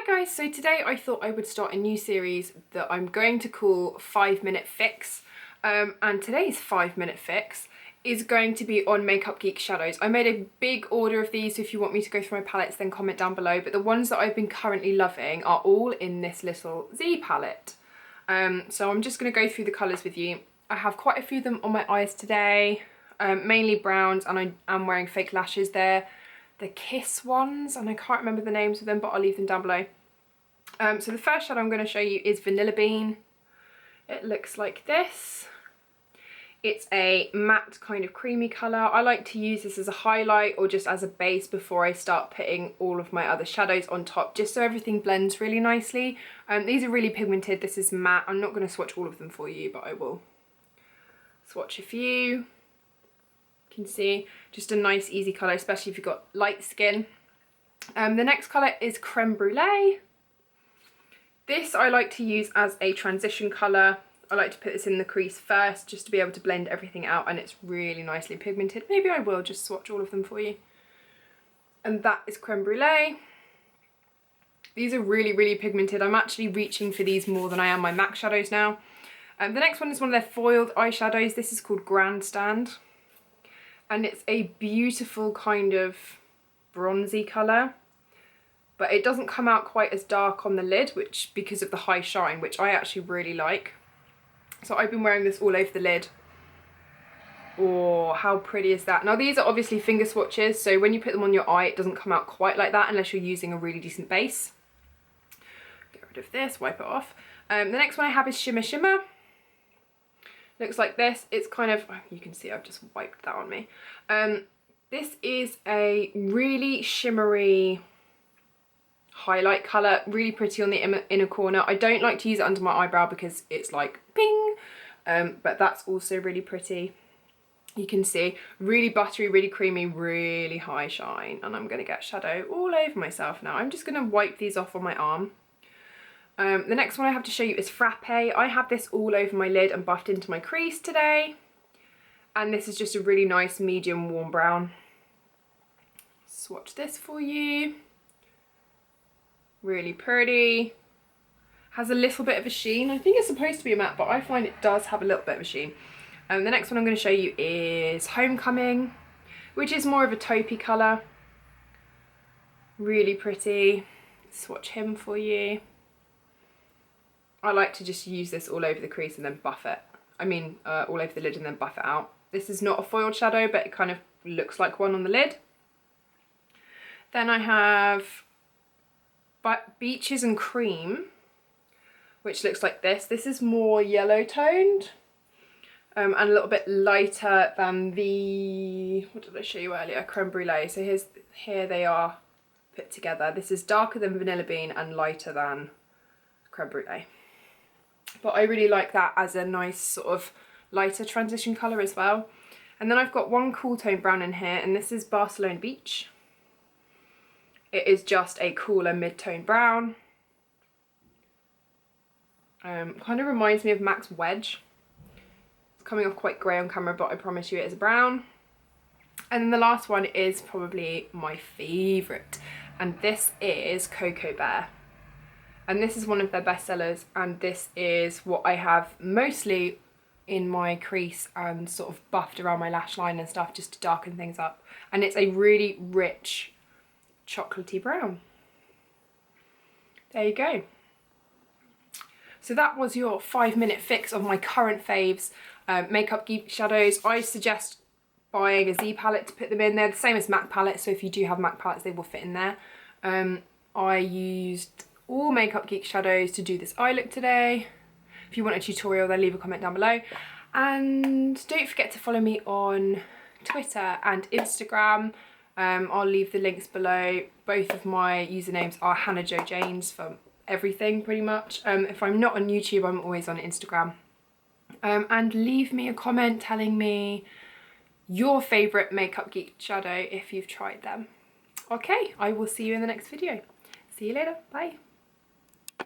guys, so today I thought I would start a new series that I'm going to call 5-Minute Fix, and today's 5-Minute Fix is going to be on Make Up Geek Shadows. I made a big order of these, so if you want me to go through my palettes then comment down below, but the ones that I've been currently loving are all in this little Z palette. So I'm just going to go through the colours with you. I have quite a few of them on my eyes today, mainly browns, and I am wearing fake lashes. They're the Kiss ones, and I can't remember the names of them, but I'll leave them down below. So the first shadow I'm going to show you is Vanilla Bean. It looks like this. It's a matte kind of creamy colour. I like to use this as a highlight or just as a base before I start putting all of my other shadows on top, just so everything blends really nicely. These are really pigmented. This is matte. I'm not going to swatch all of them for you, but I will swatch a few. You can see just a nice easy colour, especially if you've got light skin. The next colour is Creme Brûlée. This I like to use as a transition colour. I like to put this in the crease first just to be able to blend everything out, and it's really nicely pigmented. Maybe I will just swatch all of them for you. And that is Creme Brûlée. These are really pigmented. I'm actually reaching for these more than I am my MAC shadows now. The next one is one of their foiled eyeshadows. This is called Grandstand. And it's a beautiful kind of bronzy colour, but it doesn't come out quite as dark on the lid, which because of the high shine, which I actually really like. So I've been wearing this all over the lid. Oh, how pretty is that? Now these are obviously finger swatches, so when you put them on your eye it doesn't come out quite like that unless you're using a really decent base. Get rid of this, wipe it off. The next one I have is Shimma Shimma. Looks like this. It's kind of, you can see I've just wiped that on me. This is a really shimmery highlight colour, really pretty on the inner corner. I don't like to use it under my eyebrow because it's like ping, but that's also really pretty. You can see really buttery, really creamy, really high shine, and I'm going to get shadow all over myself now. I'm just going to wipe these off on my arm. The next one I have to show you is Frappe. I have this all over my lid and buffed into my crease today. And this is just a really nice medium warm brown. Swatch this for you. Really pretty. Has a little bit of a sheen. I think it's supposed to be a matte, but I find it does have a little bit of a sheen. The next one I'm going to show you is Homecoming, which is more of a taupey colour. Really pretty. Swatch him for you. I like to just use this all over the crease and then buff it. All over the lid and then buff it out. This is not a foiled shadow, but it kind of looks like one on the lid. Then I have Beaches and Cream, which looks like this. This is more yellow toned and a little bit lighter than the, what did I show you earlier? Creme Brûlée. So here they are put together. This is darker than Vanilla Bean and lighter than Creme Brûlée. But I really like that as a nice sort of lighter transition colour as well. And then I've got one cool tone brown in here, and this is Barcelona Beach. It is just a cooler mid-tone brown. Kind of reminds me of MAC's Wedge. It's coming off quite grey on camera, but I promise you it is a brown. And then the last one is probably my favourite, and this is Cocoa Bear. And this is one of their best sellers, and this is what I have mostly in my crease and sort of buffed around my lash line and stuff just to darken things up. And it's a really rich chocolatey brown. There you go. So that was your 5-minute fix of my current faves, Make Up Geek Shadows. I suggest buying a Z palette to put them in. They're the same as MAC palettes, so if you do have MAC palettes they will fit in there. I used all Make Up Geek Shadows to do this eye look today. If you want a tutorial then leave a comment down below, and don't forget to follow me on Twitter and Instagram. I'll leave the links below. Both of my usernames are Hannah Jo Janes for everything pretty much. If I'm not on YouTube I'm always on Instagram. And leave me a comment telling me your favourite Make Up Geek shadow if you've tried them. Okay, I will see you in the next video. See you later, bye.